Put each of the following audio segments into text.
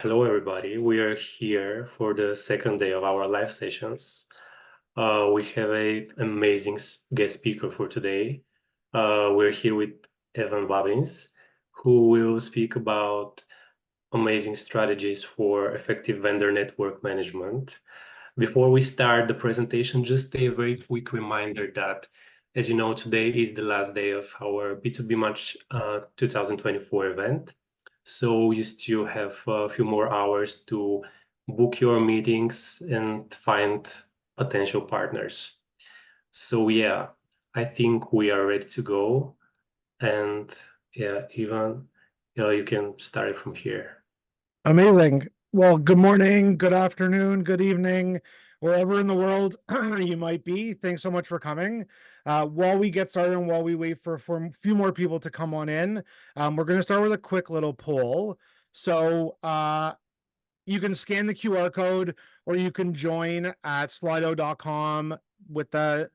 Hello, everybody. We are here for the second day of our live sessions. We have an amazing guest speaker for today. We're here with Babins, who will speak about amazing strategies for effective vendor network management. Before we start the presentation, just a very quick reminder that, as you know, today is the last day of our B2B Match 2024 event. So you still have a few more hours to book your meetings and find potential partners. So yeah, I think we are ready to go. And yeah, Ivan, you can start it from here. Amazing. Well, good morning, good afternoon, good evening, wherever in the world you might be. Thanks so much for coming. While we get started and while we wait for a few more people to come on in, we're going to start with a quick little poll. So you can scan the QR code or you can join at slido.com with the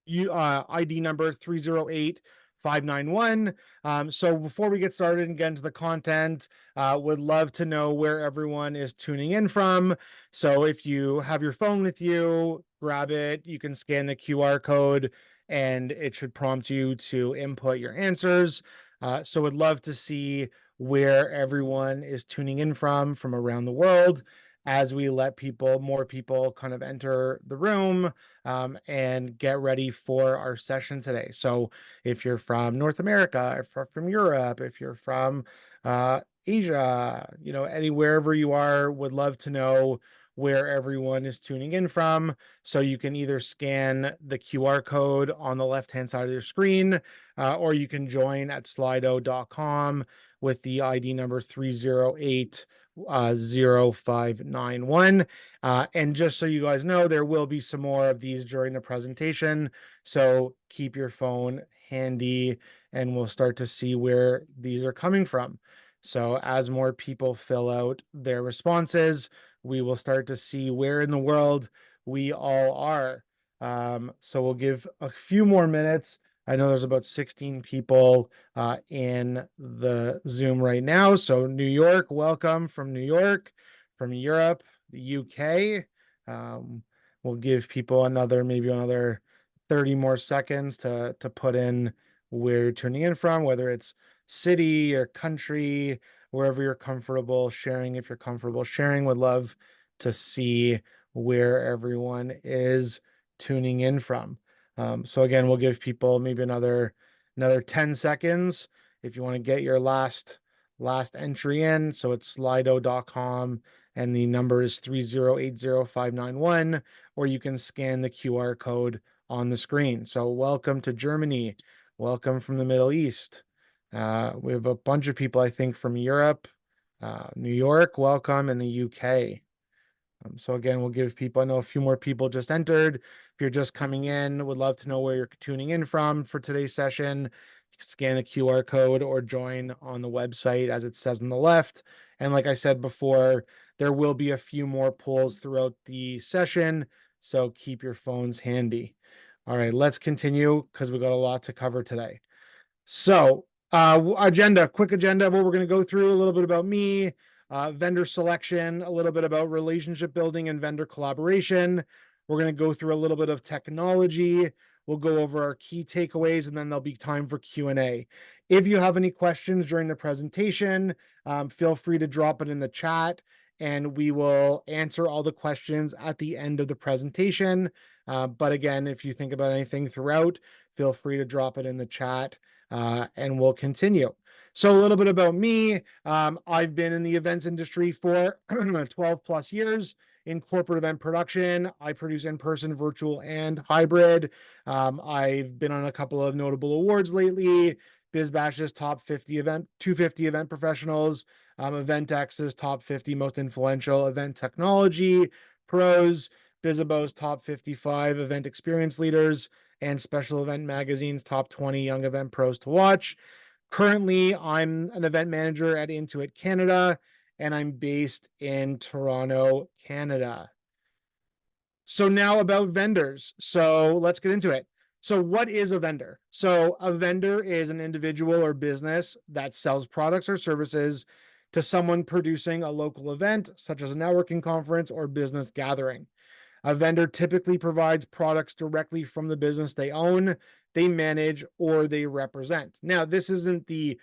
ID number 308591. So before we get started and get into the content, would love to know where everyone is tuning in from. So if you have your phone with you, grab it. You can scan the QR code and it should prompt you to input your answers. So would love to see where everyone is tuning in from around the world as we let more people kind of enter the room and get ready for our session today. So if you're from North America, if you're from Europe, if you're from Asia, wherever you are, would love to know where everyone is tuning in from. So you can either scan the QR code on the left-hand side of your screen, or you can join at slido.com with the ID number 3080591. And just so you guys know, there will be some more of these during the presentation. So keep your phone handy and we'll start to see where these are coming from. So as more people fill out their responses, we will start to see where in the world we all are. So we'll give a few more minutes. I know there's about 16 people in the Zoom right now. So New York, welcome from New York, from Europe, the UK. We'll give people maybe another 30 more seconds to put in where you're tuning in from, whether it's city or country, wherever you're comfortable sharing. If you're comfortable sharing, would love to see where everyone is tuning in from. So again, we'll give people maybe another 10 seconds if you want to get your last entry in. So it's slido.com and the number is 3080591, or you can scan the QR code on the screen. So welcome to Germany. Welcome from the Middle East. We have a bunch of people, I think, from Europe, New York, welcome, and the UK. So again, we'll give people, I know a few more people just entered. If you're just coming in, would love to know where you're tuning in from for today's session. Scan the QR code or join on the website as it says on the left. And like I said before, there will be a few more polls throughout the session, so keep your phones handy. All right, let's continue because we got a lot to cover today. So quick agenda of what we're going to go through, a little bit about me, vendor selection, a little bit about relationship building and vendor collaboration. We're going to go through a little bit of technology. We'll go over our key takeaways, and then there'll be time for Q&A. If you have any questions during the presentation, feel free to drop it in the chat, and we will answer all the questions at the end of the presentation. But again, if you think about anything throughout, feel free to drop it in the chat. And we'll continue. So a little bit about me. I've been in the events industry for 12 plus years in corporate event production. I produce in-person, virtual, and hybrid. I've been on a couple of notable awards lately. BizBash's top 250 event professionals, Eventex's top 50 most influential event technology pros, Bizabo's top 55 event experience leaders, and Special Event Magazine's top 20 young event pros to watch. Currently, I'm an event manager at Intuit Canada, and I'm based in Toronto, Canada. So now about vendors. So let's get into it. So what is a vendor? So a vendor is an individual or business that sells products or services to someone producing a local event, such as a networking conference or business gathering. A vendor typically provides products directly from the business they own, they manage, or they represent. Now, this isn't the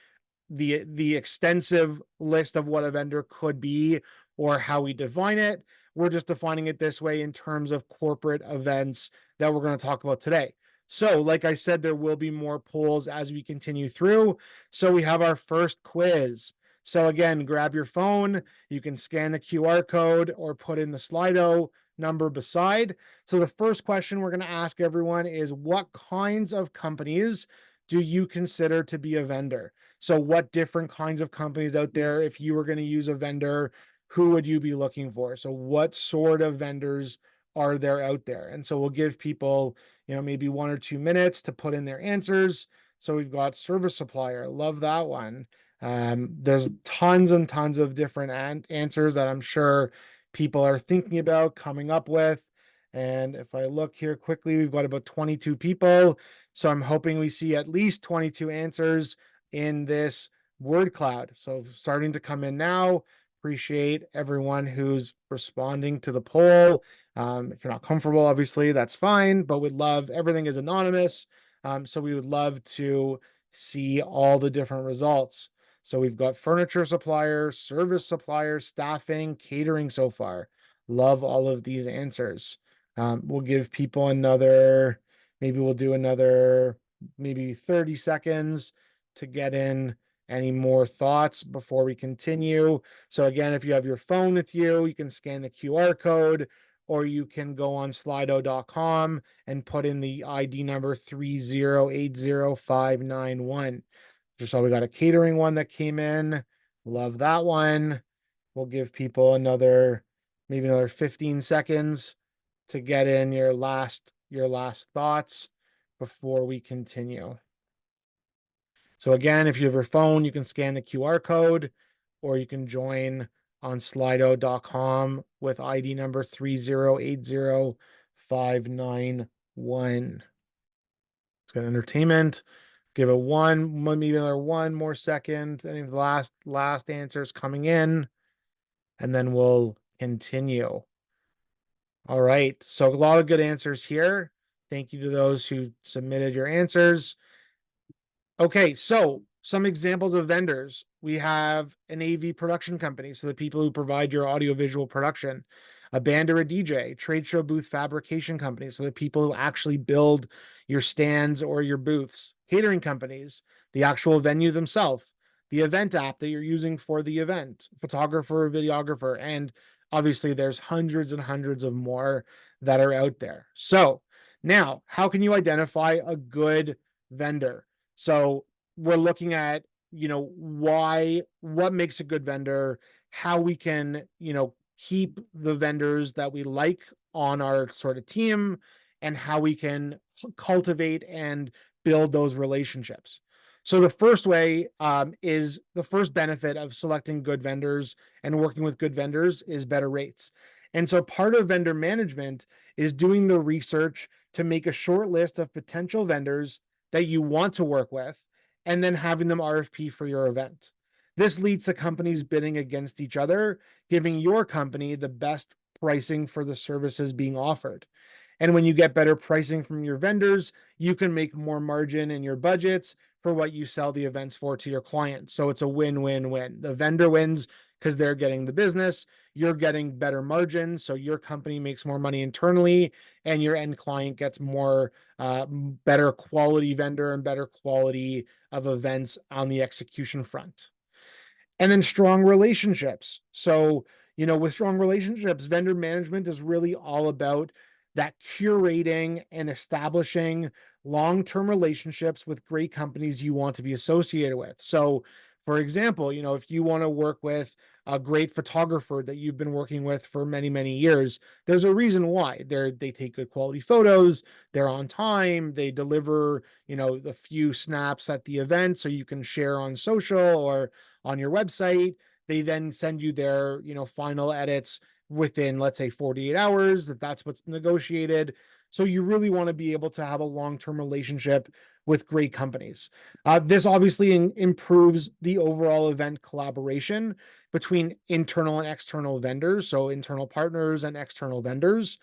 extensive list of what a vendor could be or how we define it. We're just defining it this way in terms of corporate events that we're going to talk about today. So, like I said, there will be more polls as we continue through. So we have our first quiz. So again, grab your phone. You can scan the QR code or put in the Slido number beside. So the first question we're going to ask everyone is, what kinds of companies do you consider to be a vendor? So what different kinds of companies out there, if you were going to use a vendor, who would you be looking for? So what sort of vendors are there out there? And so we'll give people, maybe 1 or 2 minutes to put in their answers. So we've got service supplier. Love that one. There's tons and tons of different answers that I'm sure people are thinking about coming up with. And if I look here quickly, we've got about 22 people. So I'm hoping we see at least 22 answers in this word cloud. So starting to come in now. Appreciate everyone who's responding to the poll. If you're not comfortable, obviously that's fine, but we'd love, everything is anonymous. So we would love to see all the different results. So we've got furniture supplier, service supplier, staffing, catering so far. Love all of these answers. We'll give people maybe we'll do another maybe 30 seconds to get in any more thoughts before we continue. So again, if you have your phone with you, you can scan the QR code, or you can go on slido.com and put in the ID number 3080591. Just saw we got a catering one that came in. Love that one. We'll give people maybe another 15 seconds to get in your last thoughts before we continue. So again, if you have your phone, you can scan the QR code, or you can join on slido.com with ID number 3080591. It's got entertainment. Give it maybe another 1 more second. Any of the last answers coming in, and then we'll continue. All right. So a lot of good answers here. Thank you to those who submitted your answers. Okay, so some examples of vendors. We have an AV production company, so the people who provide your audiovisual production. A band or a DJ, trade show booth fabrication company, so the people who actually build your stands or your booths. Catering companies, the actual venue themselves, the event app that you're using for the event, photographer, videographer, and obviously there's hundreds and hundreds of more that are out there. So now, how can you identify a good vendor? So we're looking at, what makes a good vendor, how we can, keep the vendors that we like on our sort of team, and how we can cultivate and build those relationships. So the first way is the first benefit of selecting good vendors and working with good vendors is better rates. And so part of vendor management is doing the research to make a short list of potential vendors that you want to work with, and then having them RFP for your event. This leads to companies bidding against each other, giving your company the best pricing for the services being offered. And when you get better pricing from your vendors, you can make more margin in your budgets for what you sell the events for to your clients. So it's a win-win-win. The vendor wins because they're getting the business, you're getting better margins, so your company makes more money internally, and your end client gets more better quality vendor and better quality of events on the execution front. And then strong relationships. So, with strong relationships, vendor management is really all about that curating and establishing long-term relationships with great companies you want to be associated with. So, for example, if you want to work with a great photographer that you've been working with for many, many years, there's a reason why. They take good quality photos, they're on time, they deliver, the few snaps at the event so you can share on social or on your website. They then send you their, final edits within, let's say, 48 hours, if that's what's negotiated. So you really want to be able to have a long-term relationship with great companies. This obviously improves the overall event collaboration between internal and external vendors, so internal partners and external vendors,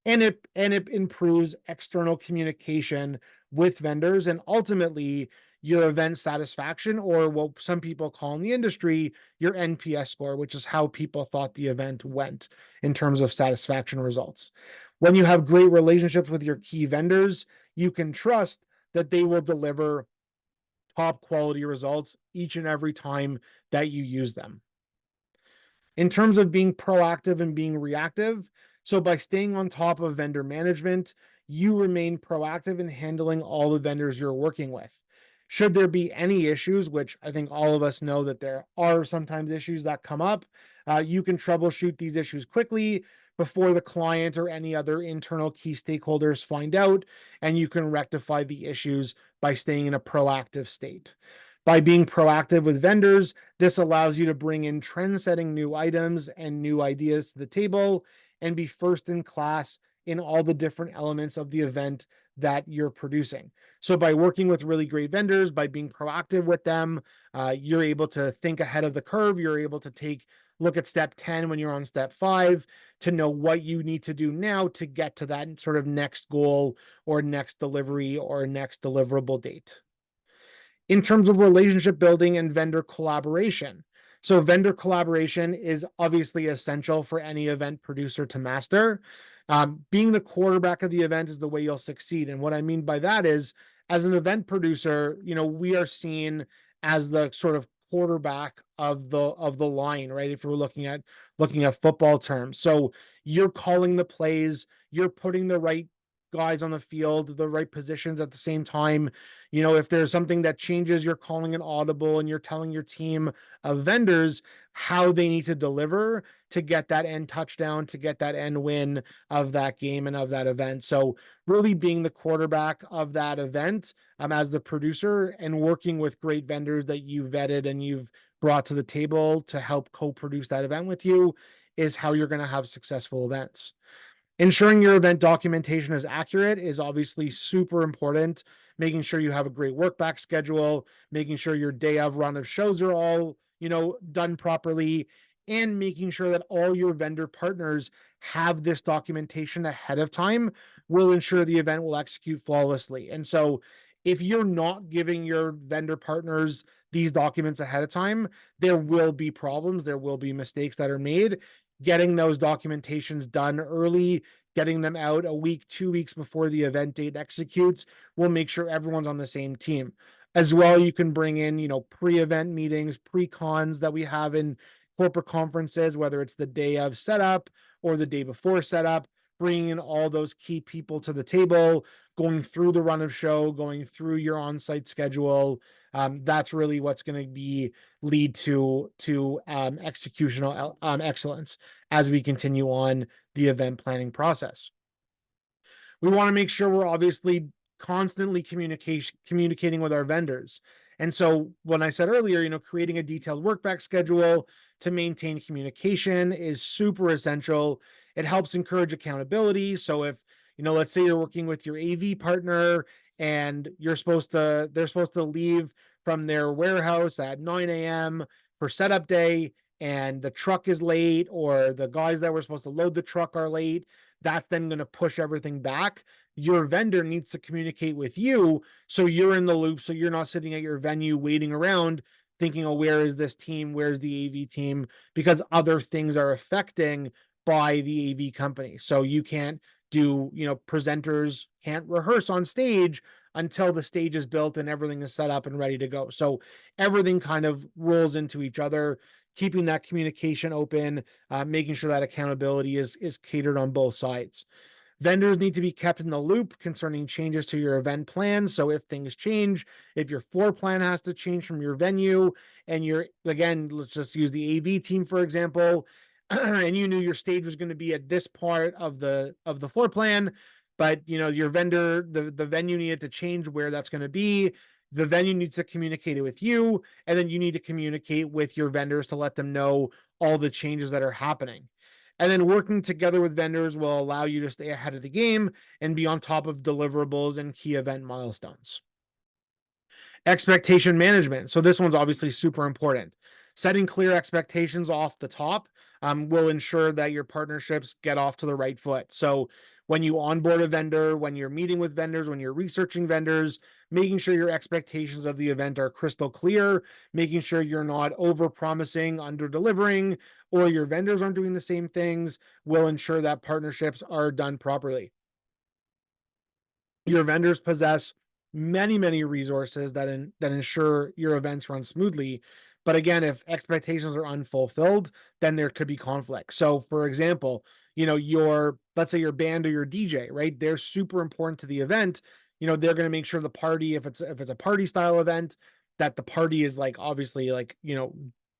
and it improves external communication with vendors, and ultimately your event satisfaction, or what some people call in the industry your NPS score, which is how people thought the event went in terms of satisfaction results. When you have great relationships with your key vendors, you can trust that they will deliver top quality results each and every time that you use them. In terms of being proactive and being reactive, so by staying on top of vendor management, you remain proactive in handling all the vendors you're working with. Should there be any issues, which I think all of us know that there are sometimes issues that come up, you can troubleshoot these issues quickly before the client or any other internal key stakeholders find out, and you can rectify the issues by staying in a proactive state. By being proactive with vendors, this allows you to bring in trend-setting new items and new ideas to the table and be first in class in all the different elements of the event that you're producing. So by working with really great vendors, by being proactive with them, you're able to think ahead of the curve. You're able to look at step 10 when you're on step 5 to know what you need to do now to get to that sort of next goal or next delivery or next deliverable date. In terms of relationship building and vendor collaboration. So vendor collaboration is obviously essential for any event producer to master. Being the quarterback of the event is the way you'll succeed. And what I mean by that is, as an event producer, we are seen as the sort of quarterback of the line, right? If we're looking at football terms. So you're calling the plays, you're putting the right guys on the field, the right positions at the same time. If there's something that changes, you're calling an audible and you're telling your team of vendors how they need to deliver to get that end touchdown, to get that end win of that game and of that event. So really being the quarterback of that event, as the producer, and working with great vendors that you've vetted and you've brought to the table to help co-produce that event with you is how you're going to have successful events. Ensuring your event documentation is accurate is obviously super important. Making sure you have a great work back schedule, making sure your day of run of shows are all, done properly, and making sure that all your vendor partners have this documentation ahead of time will ensure the event will execute flawlessly. And so if you're not giving your vendor partners these documents ahead of time, there will be problems, there will be mistakes that are made. Getting those documentations done early, getting them out a week, 2 weeks before the event date executes will make sure everyone's on the same team. As well, you can bring in, pre-event meetings, pre-cons that we have in corporate conferences, whether it's the day of setup or the day before setup, bringing in all those key people to the table, going through the run of show, going through your on-site schedule. That's really what's going to lead to executional excellence as we continue on the event planning process. We want to make sure we're obviously constantly communicating with our vendors. And so when I said earlier, creating a detailed work back schedule to maintain communication is super essential. It helps encourage accountability. So if, let's say you're working with your AV partner and they're supposed to leave from their warehouse at 9 a.m. for setup day, and the truck is late, or the guys that were supposed to load the truck are late, that's then going to push everything back. Your vendor needs to communicate with you so you're in the loop, so you're not sitting at your venue waiting around thinking, oh, where is this team? Where's the AV team? Because other things are affecting by the AV company. So you can't presenters can't rehearse on stage until the stage is built and everything is set up and ready to go. So everything kind of rolls into each other, keeping that communication open, making sure that accountability is catered on both sides. Vendors need to be kept in the loop concerning changes to your event plan. So if things change, if your floor plan has to change from your venue, and let's just use the AV team, for example, and you knew your stage was going to be at this part of the floor plan, but your vendor, the venue needed to change where that's going to be. The venue needs to communicate it with you, and then you need to communicate with your vendors to let them know all the changes that are happening. And then working together with vendors will allow you to stay ahead of the game and be on top of deliverables and key event milestones. Expectation management. So this one's obviously super important. Setting clear expectations off the top will ensure that your partnerships get off to the right foot. So when you onboard a vendor, when you're meeting with vendors, when you're researching vendors, making sure your expectations of the event are crystal clear, making sure you're not over promising, under delivering, or your vendors aren't doing the same things will ensure that partnerships are done properly. Your vendors possess many resources that ensure your events run smoothly. But again, if expectations are unfulfilled, then there could be conflict. So for example, your, let's say your band or your DJ, right? They're super important to the event. They're going to make sure the party, if it's a party style event, that the party is like obviously like,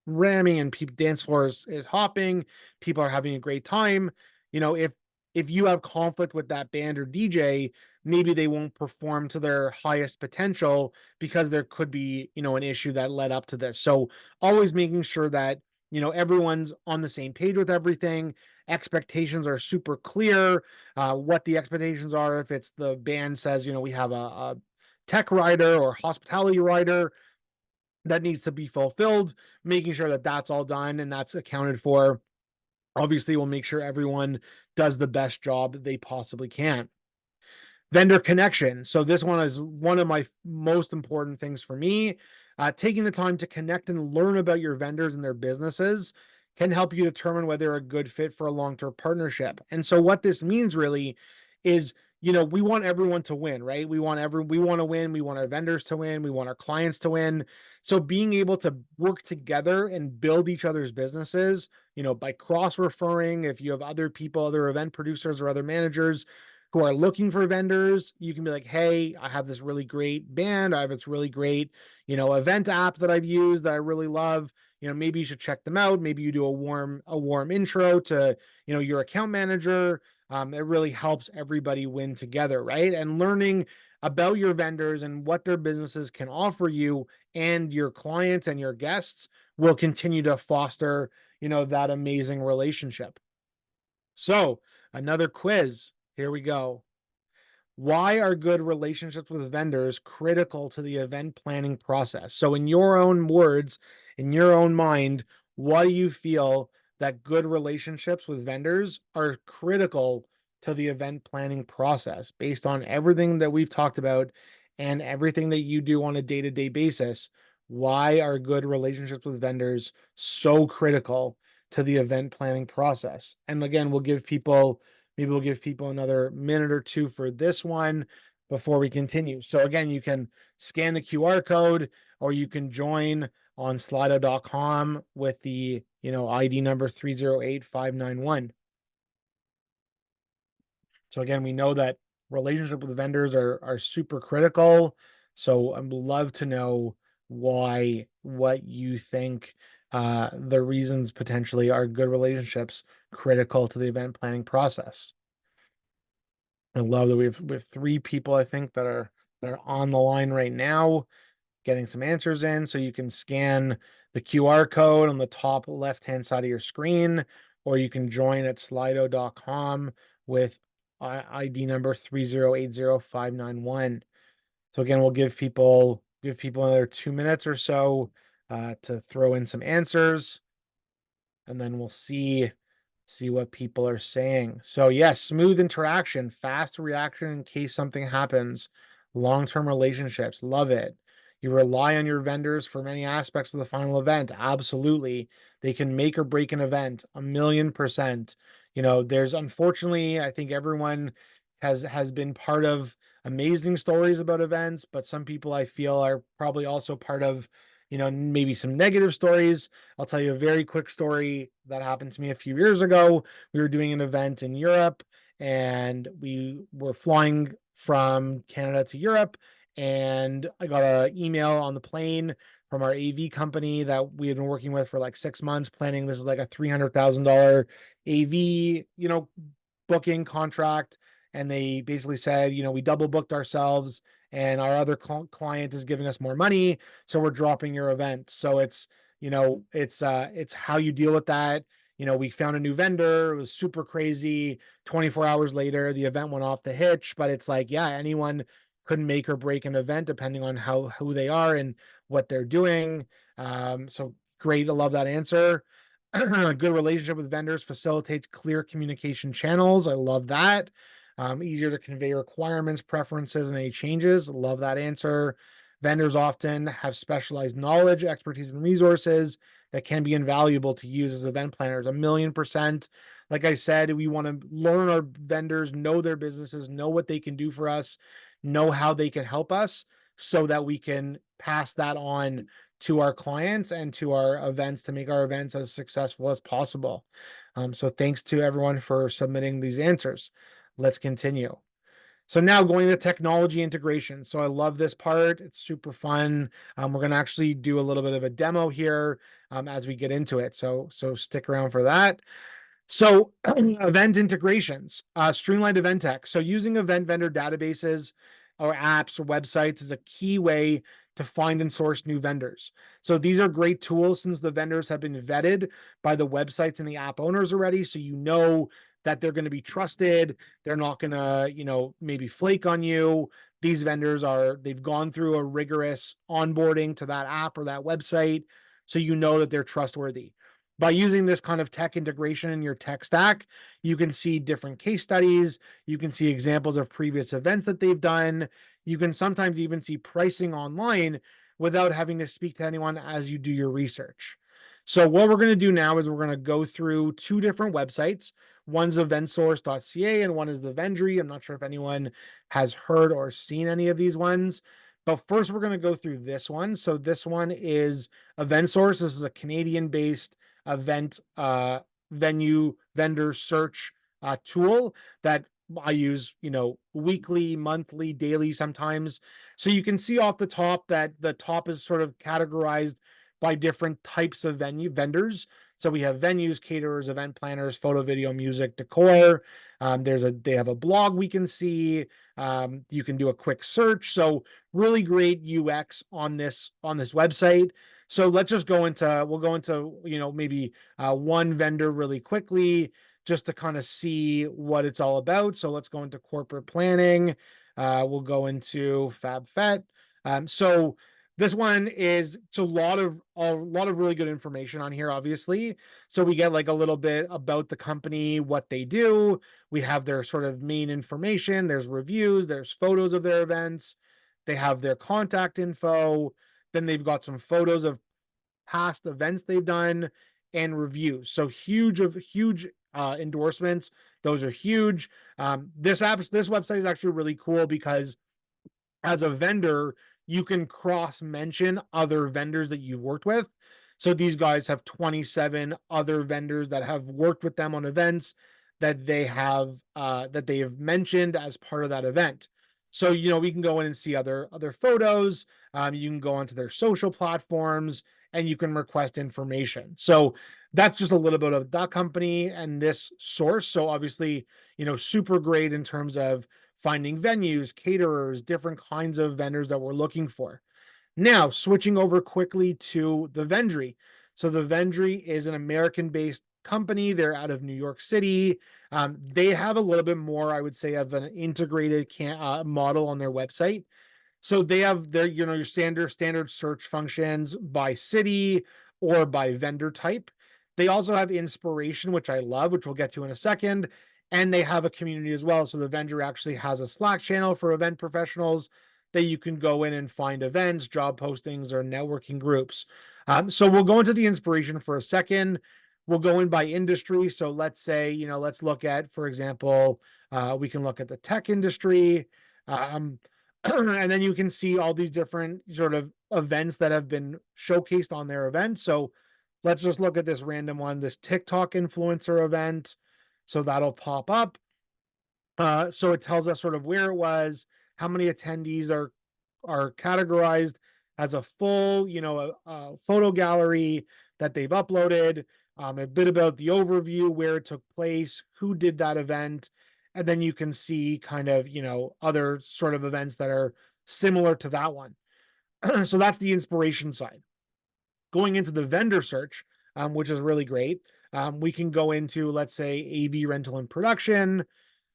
ramming and people dance floor is hopping, people are having a great time. If you have conflict with that band or DJ, maybe they won't perform to their highest potential because there could be, an issue that led up to this. So always making sure that, everyone's on the same page with everything. Expectations are super clear. What the expectations are, if it's the band says, we have a tech rider or hospitality rider that needs to be fulfilled, making sure that that's all done and that's accounted for. Obviously, we'll make sure everyone does the best job that they possibly can. Vendor connection. So this one is one of my most important things for me. Taking the time to connect and learn about your vendors and their businesses can help you determine whether they're a good fit for a long-term partnership. And so what this means really is, we want everyone to win, right? We want to win. We want our vendors to win. We want our clients to win. So being able to work together and build each other's businesses, by cross-referring, if you have other people, other event producers or other managers who are looking for vendors, you can be like, hey, I have this really great band. I have this really great, event app that I've used that I really love. Maybe you should check them out. Maybe you do a warm intro to, your account manager. It really helps everybody win together, right? And learning about your vendors and what their businesses can offer you and your clients and your guests will continue to foster, that amazing relationship. So another quiz. Here we go. Why are good relationships with vendors critical to the event planning process? So, in your own words, in your own mind, why do you feel that good relationships with vendors are critical to the event planning process based on everything that we've talked about and everything that you do on a day to day basis? Why are good relationships with vendors so critical to the event planning process? And again, maybe we'll give people another minute or two for this one before we continue. So again, you can scan the QR code or you can join on slido.com with the, ID number 308591. So again, we know that relationship with vendors are super critical. So I'd love to know what you think the reasons potentially are good relationships critical to the event planning process. I love that we have three people, I think, that are on the line right now, getting some answers in. So you can scan the QR code on the top left-hand side of your screen, or you can join at slido.com with ID number 30805991. So again, we'll give people another 2 minutes or so to throw in some answers, and then we'll see what people are saying. So yes, smooth interaction, fast reaction in case something happens, long-term relationships, love it. You rely on your vendors for many aspects of the final event. Absolutely. They can make or break an event, 1,000,000%. There's unfortunately, I think everyone has been part of amazing stories about events, but some people I feel are probably also part of, maybe some negative stories. I'll tell you a very quick story that happened to me a few years ago. We were doing an event in Europe and we were flying from Canada to Europe. And I got an email on the plane from our AV company that we had been working with for like 6 months, planning. This is like a $300,000 AV, booking contract. And they basically said, we double booked ourselves and our other client is giving us more money, so we're dropping your event. So it's how you deal with that. We found a new vendor. It was super crazy. 24 hours later, the event went off the hitch, but it's like, yeah, anyone could make or break an event depending on who they are and what they're doing. So great, I love that answer. A good relationship with vendors facilitates clear communication channels. I love that. Easier to convey requirements, preferences, and any changes. Love that answer. Vendors often have specialized knowledge, expertise, and resources that can be invaluable to use as event planners. 1,000,000%. Like I said, we want to learn our vendors, know their businesses, know what they can do for us, know how they can help us so that we can pass that on to our clients and to our events to make our events as successful as possible. So thanks to everyone for submitting these answers. Let's continue. So now going to technology integration. So I love this part. It's super fun. We're going to actually do a little bit of a demo here as we get into it. So stick around for that. So event integrations, streamlined event tech. So using event vendor databases or apps or websites is a key way to find and source new vendors. So these are great tools since the vendors have been vetted by the websites and the app owners already. So you know that they're going to be trusted. They're not going to, maybe flake on you. These vendors they've gone through a rigorous onboarding to that app or that website. So you know that they're trustworthy. By using this kind of tech integration in your tech stack, you can see different case studies. You can see examples of previous events that they've done. You can sometimes even see pricing online without having to speak to anyone as you do your research. So what we're going to do now is we're going to go through two different websites. One's eventsource.ca and one is the Vendry. I'm not sure if anyone has heard or seen any of these ones. But first, we're going to go through this one. So this one is EventSource. This is a Canadian-based event venue vendor search tool that I use, weekly, monthly, daily sometimes. So you can see off the top that the top is sort of categorized by different types of vendors. So we have venues, caterers, event planners, photo, video, music, decor. They have a blog we can see. You can do a quick search. So really great UX on this website. So let's just we'll go into, maybe one vendor really quickly just to kind of see what it's all about. So let's go into corporate planning. We'll go into FabFet. So this one it's a lot of really good information on here, obviously. So we get like a little bit about the company, what they do. We have their sort of main information. There's reviews, there's photos of their events. They have their contact info. Then they've got some photos of past events they've done and reviews. So huge endorsements. Those are huge. This website is actually really cool because as a vendor, you can cross mention other vendors that you've worked with. So these guys have 27 other vendors that have worked with them on events that they have mentioned as part of that event. So we can go in and see other photos. You can go onto their social platforms and you can request information. So that's just a little bit of that company and this source. So obviously, super great in terms of finding venues, caterers, different kinds of vendors that we're looking for. Now, switching over quickly to the Vendry. So the Vendry is an American-based company. They're out of New York City. They have a little bit more, I would say, of an integrated model on their website. So they have your standard search functions by city or by vendor type. They also have inspiration, which I love, which we'll get to in a second. And they have a community as well. So the vendor actually has a Slack channel for event professionals that you can go in and find events, job postings, or networking groups. So we'll go into the inspiration for a second. We'll go in by industry. So let's say, let's look at, for example, we can look at the tech industry. And then you can see all these different sort of events that have been showcased on their event. So let's just look at this random one, this TikTok influencer event. So that'll pop up. So it tells us sort of where it was, how many attendees are categorized as a full, a photo gallery that they've uploaded, a bit about the overview, where it took place, who did that event, and then you can see kind of, other sort of events that are similar to that one. So that's the inspiration side. Going into the vendor search, which is really great. We can go into, let's say, AV rental and production,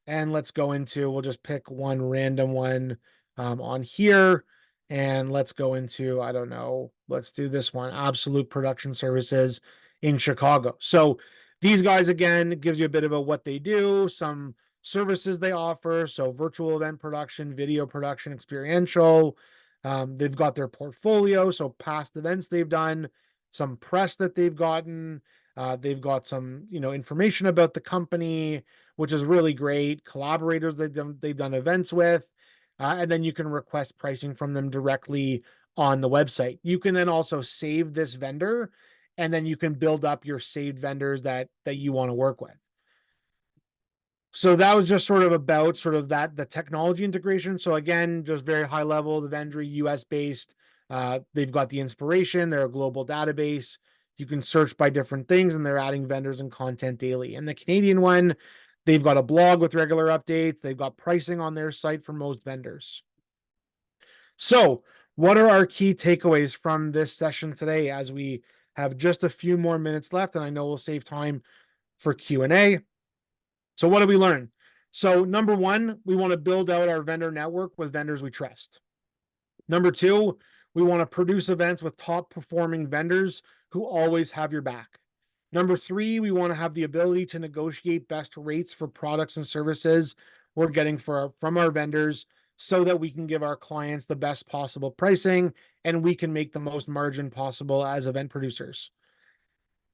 and let's go into, we'll just pick one random one. on here. And let's go into, I don't know, let's do this one, Absolute Production Services in Chicago. So these guys, again, it gives you a bit of a what they do, some services they offer. So virtual event production, video production, experiential. They've got their portfolio, so past events they've done, some press that they've gotten. They've got some, information about the company, which is really great. Collaborators they've done events with, and then you can request pricing from them directly on the website. You can then also save this vendor, and then you can build up your saved vendors that you want to work with. So that was just sort of about sort of the technology integration. So again, just very high level, the vendor US based. They've got the inspiration, they're a global database. You can search by different things, and they're adding vendors and content daily. And the Canadian one, they've got a blog with regular updates. They've got pricing on their site for most vendors. So, what are our key takeaways from this session today, as we have just a few more minutes left, and I know we'll save time for Q&A. So what did we learn? So number one, we want to build out our vendor network with vendors we trust. Number two, we want to produce events with top performing vendors who always have your back. Number three, we want to have the ability to negotiate best rates for products and services we're getting from our vendors, so that we can give our clients the best possible pricing and we can make the most margin possible as event producers.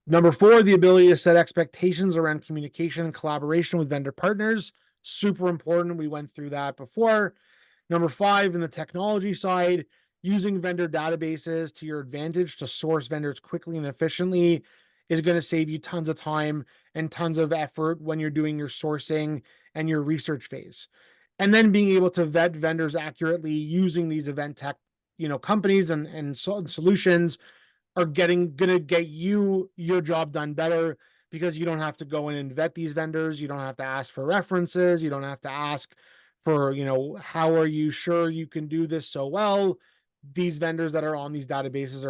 Number four, the ability to set expectations around communication and collaboration with vendor partners. Super important. We went through that before. Number five, in the technology side, using vendor databases to your advantage to source vendors quickly and efficiently is going to save you tons of time and tons of effort when you're doing your sourcing and your research phase. And then being able to vet vendors accurately using these event tech, companies and solutions are gonna get your job done better, because you don't have to go in and vet these vendors. You don't have to ask for references. You don't have to ask for, how are you sure you can do this so well? These vendors that are on these databases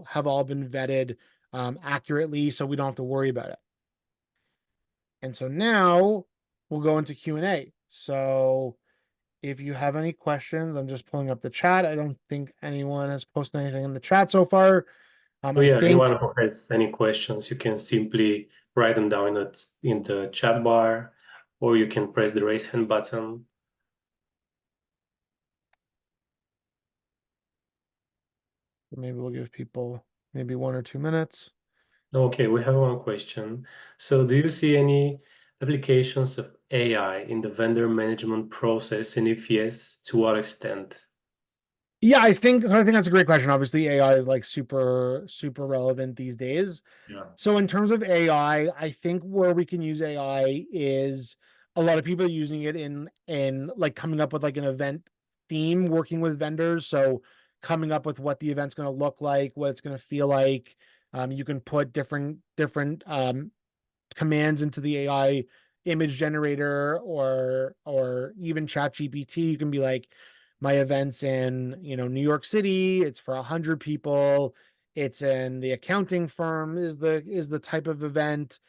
have all been vetted accurately, so we don't have to worry about it. And so now we'll go into Q&A. So if you have any questions, I'm just pulling up the chat. I don't think anyone has posted anything in the chat so far. So I yeah, anyone think who has any questions, you can simply write them down in the chat bar, or you can press the raise hand button. maybe we'll give people maybe 1 or 2 minutes. Okay, we have one question. So do you see any applications of AI in the vendor management process, and if yes, to what extent? Yeah, I think that's a great question. Obviously, AI is like super, super relevant these days. Yeah. So in terms of AI, I think where we can use AI is a lot of people are using it in like coming up with like an event theme, working with vendors. So coming up with what the event's going to look like, what it's going to feel like. You can put different commands into the AI image generator, or even chat GPT. You can be like, my events in, New York City, it's for 100 people, it's in the accounting firm, is the type of event.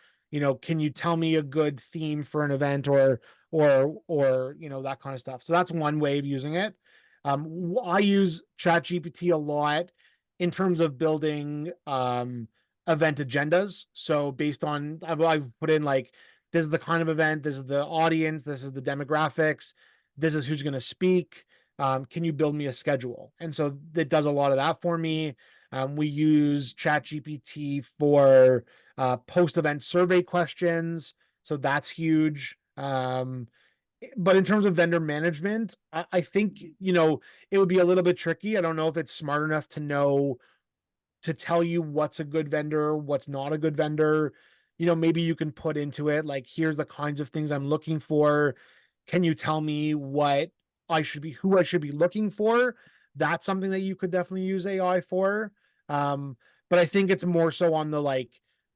Can you tell me a good theme for an event, or that kind of stuff. So that's one way of using it. I use chat GPT a lot in terms of building event agendas. So based on, I've put in like, this is the kind of event, this is the audience, this is the demographics, this is who's going to speak. Can you build me a schedule? And so it does a lot of that for me. We use ChatGPT for post-event survey questions, so that's huge. But in terms of vendor management, I think it would be a little bit tricky. I don't know if it's smart enough to tell you what's a good vendor, what's not a good vendor. Maybe you can put into it like, here's the kinds of things I'm looking for. Can you tell me who I should be looking for? That's something that you could definitely use AI for. But I think it's more so on the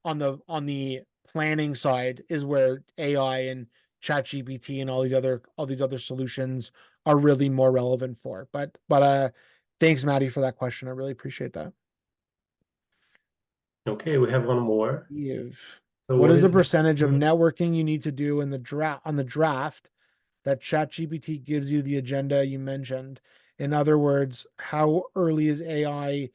on the planning side is where AI and ChatGPT and all these other solutions are really more relevant for. But thanks, Maddie, for that question. I really appreciate that. Okay, we have one more. Eve. So What what is the is percentage of networking you need to do on the draft that ChatGPT gives you the agenda you mentioned? In other words, how early is AI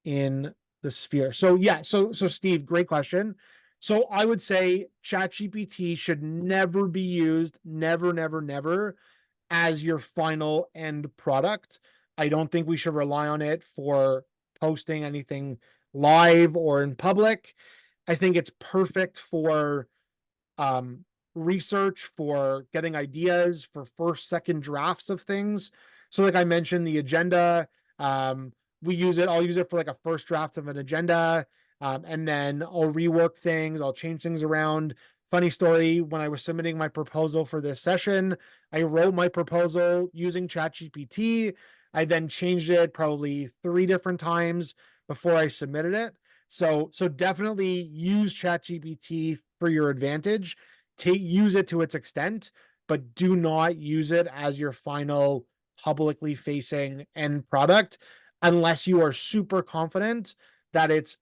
in the sphere? So yeah, so Steve, great question. So I would say ChatGPT should never be used, never, as your final end product. I don't think we should rely on it for posting anything live or in public. I think it's perfect for um, research, for getting ideas, for first, second drafts of things. So, like I mentioned, the agenda, um, I'll use it for like a first draft of an agenda. And then I'll rework things, I'll change things around. Funny story, when I was submitting my proposal for this session, I wrote my proposal using ChatGPT. I then changed it probably 3 different times before I submitted it. So definitely use ChatGPT for your advantage. Use it to its extent, but do not use it as your final publicly facing end product unless you are super confident that it's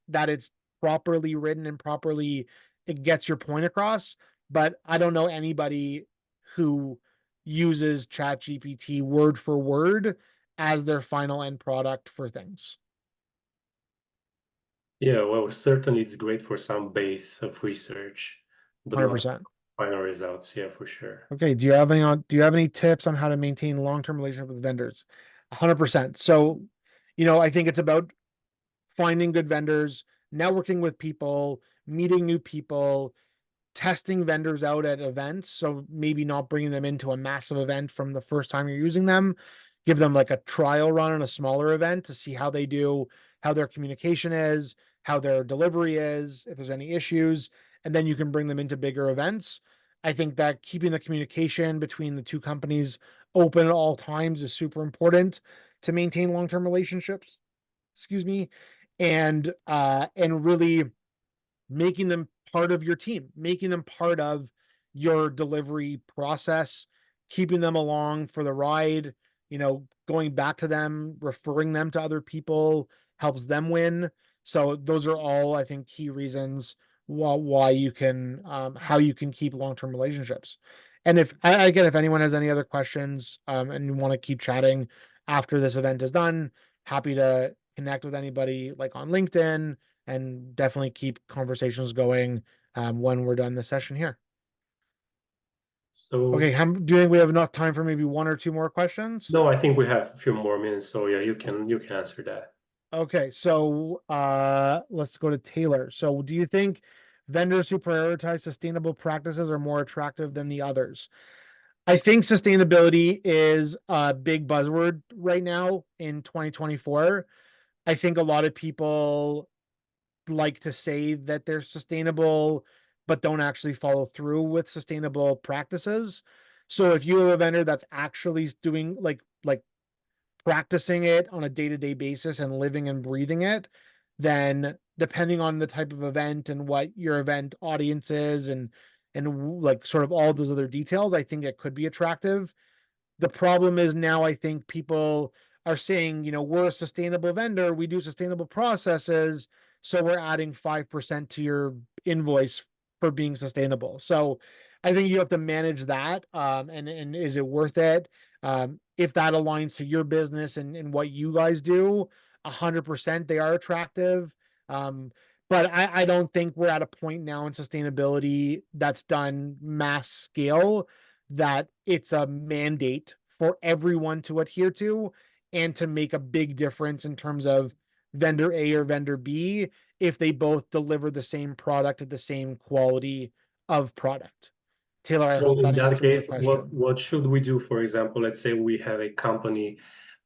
properly written and properly it gets your point across. But I don't know anybody who uses ChatGPT word for word as their final end product for things. Yeah, well, certainly it's great for some base of research, but not 100%. final results. Yeah, for sure. Okay. Do you have any tips on how to maintain long-term relationship with vendors? 100%. So, I think it's about finding good vendors, networking with people, meeting new people, testing vendors out at events. So maybe not bringing them into a massive event from the first time you're using them. Give them like a trial run on a smaller event to see how they do, how their communication is, how their delivery is, if there's any issues, and then you can bring them into bigger events. I think that keeping the communication between the two companies open at all times is super important to maintain long-term relationships. Excuse me. And really making them part of your team, making them part of your delivery process, keeping them along for the ride, going back to them, referring them to other people helps them win. So those are all, I think, key reasons why you can, how you can keep long-term relationships. And again, if anyone has any other questions, and you want to keep chatting after this event is done, happy to connect with anybody like on LinkedIn and definitely keep conversations going when we're done the session here. Okay, So, do you think we have enough time for maybe one or two more questions? no, I think we have a few more minutes. So yeah, you can answer that. Okay, so let's go to Taylor. So do you think vendors who prioritize sustainable practices are more attractive than the others? I think sustainability is a big buzzword right now in 2024. I think a lot of people like to say that they're sustainable, but don't actually follow through with sustainable practices. So if you have a vendor that's actually doing like practicing it on a day-to-day basis and living and breathing it, then depending on the type of event and what your event audience is and like sort of all those other details, I think it could be attractive. The problem is now I think people are saying, we're a sustainable vendor, we do sustainable processes, so we're adding 5% to your invoice for being sustainable. So I think you have to manage that. And is it worth it? If that aligns to your business and what you guys do, 100% they are attractive. But I don't think we're at a point now in sustainability that's done mass scale that it's a mandate for everyone to adhere to and to make a big difference in terms of vendor A or vendor B if they both deliver the same product at the same quality of product. Taylor, I So hope in that that answers your case, what question. what should we do? For example, let's say we have a company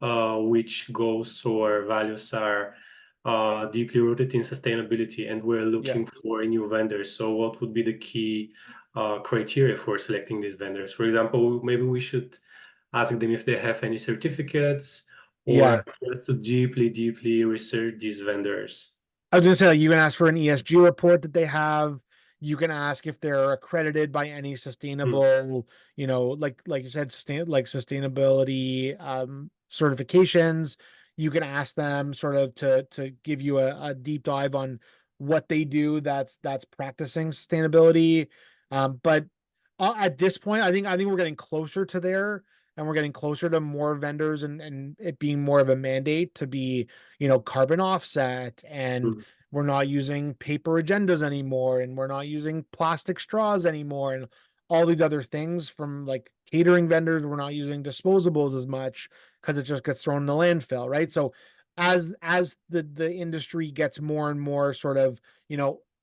which goals or values are deeply rooted in sustainability, and we're Yeah. looking for a new vendor. So what would be the key criteria for selecting these vendors? For example, maybe we should ask them if they have any certificates, or Yeah. just to deeply research these vendors. I was gonna say, like, you can ask for an ESG report that they have. You can ask if they're accredited by any Hmm. sustainable, like you said, sustainability certifications. You can ask them sort of to give you a deep dive on what they do that's practicing sustainability. But At this point, I think we're getting closer to there, and we're getting closer to more vendors, and it being more of a mandate to be, carbon offset, and Mm. we're not using paper agendas anymore, and we're not using plastic straws anymore, and all these other things from like catering vendors. We're not using disposables as much because it just gets thrown in the landfill, right? So as the industry gets more and more sort of,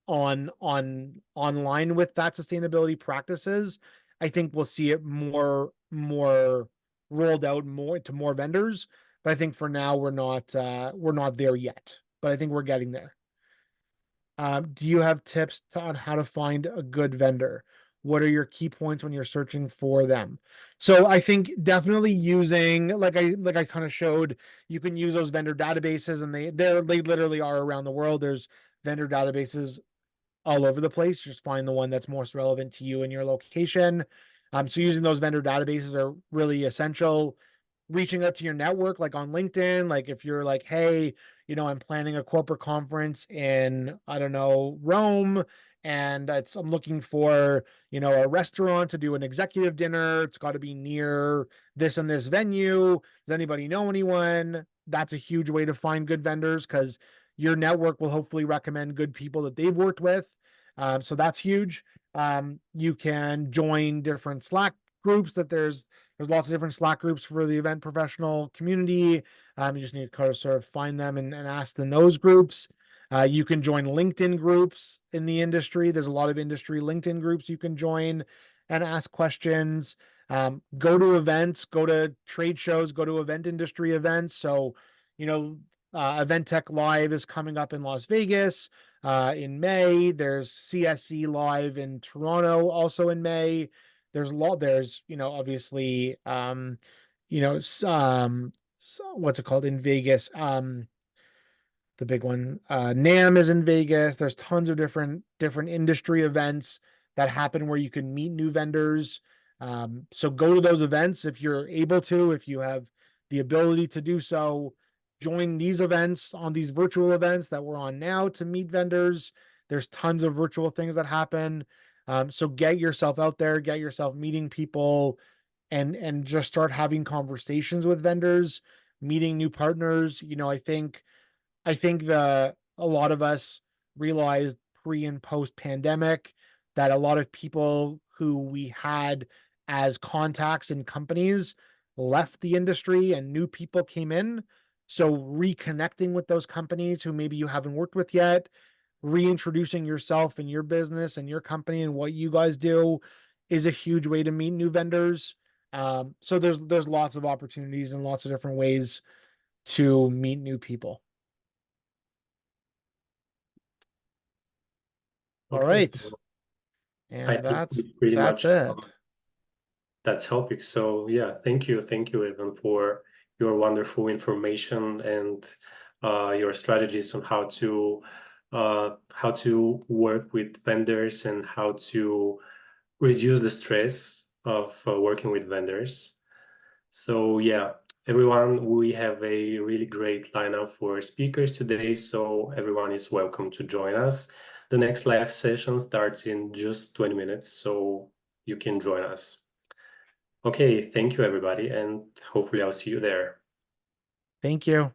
on online with that sustainability practices, I think we'll see it more rolled out more to more vendors. But I think for now we're not there yet. But I think we're getting there. Do you have tips on how to find a good vendor? What are your key points when you're searching for them? So I think definitely using, like I kind of showed, you can use those vendor databases, and they literally are around the world. There's vendor databases all over the place. Just find the one that's most relevant to you and your location. So using those vendor databases are really essential. Reaching out to your network, like on LinkedIn, like if you're like, hey, I'm planning a corporate conference in, I don't know, Rome, and I'm looking for, a restaurant to do an executive dinner. It's got to be near this and this venue. Does anybody know anyone? That's a huge way to find good vendors, because your network will hopefully recommend good people that they've worked with. So that's huge. You can join different Slack groups. There's lots of different Slack groups for the event professional community. You just need to sort of find them and ask in those groups. You can join LinkedIn groups in the industry. There's a lot of industry LinkedIn groups you can join and ask questions. Go to events, go to trade shows, go to event industry events. So, you know, Event Live is coming up in Las Vegas in May. There's CSE Live in Toronto also in May. There's, obviously, what's it called in Vegas? The big one, NAM is in Vegas. There's tons of different industry events that happen where you can meet new vendors. So go to those events if you're able to, if you have the ability to do so. Join these events, on these virtual events that we're on now, to meet vendors. There's tons of virtual things that happen. So get yourself out there, get yourself meeting people, and just start having conversations with vendors, meeting new partners. I think a lot of us realized pre and post pandemic that a lot of people who we had as contacts in companies left the industry and new people came in. So reconnecting with those companies who maybe you haven't worked with yet, reintroducing yourself and your business and your company and what you guys do is a huge way to meet new vendors. So there's lots of opportunities and lots of different ways to meet new people. All Okay, right. so I And think that's we pretty that's much it. that's helping. So yeah, thank you, Evan, for your wonderful information and your strategies on how to work with vendors and how to reduce the stress of working with vendors. So yeah, everyone, we have a really great lineup for speakers today, so everyone is welcome to join us. The next live session starts in just 20 minutes, so you can join us. Okay, thank you everybody, and hopefully I'll see you there. Thank you.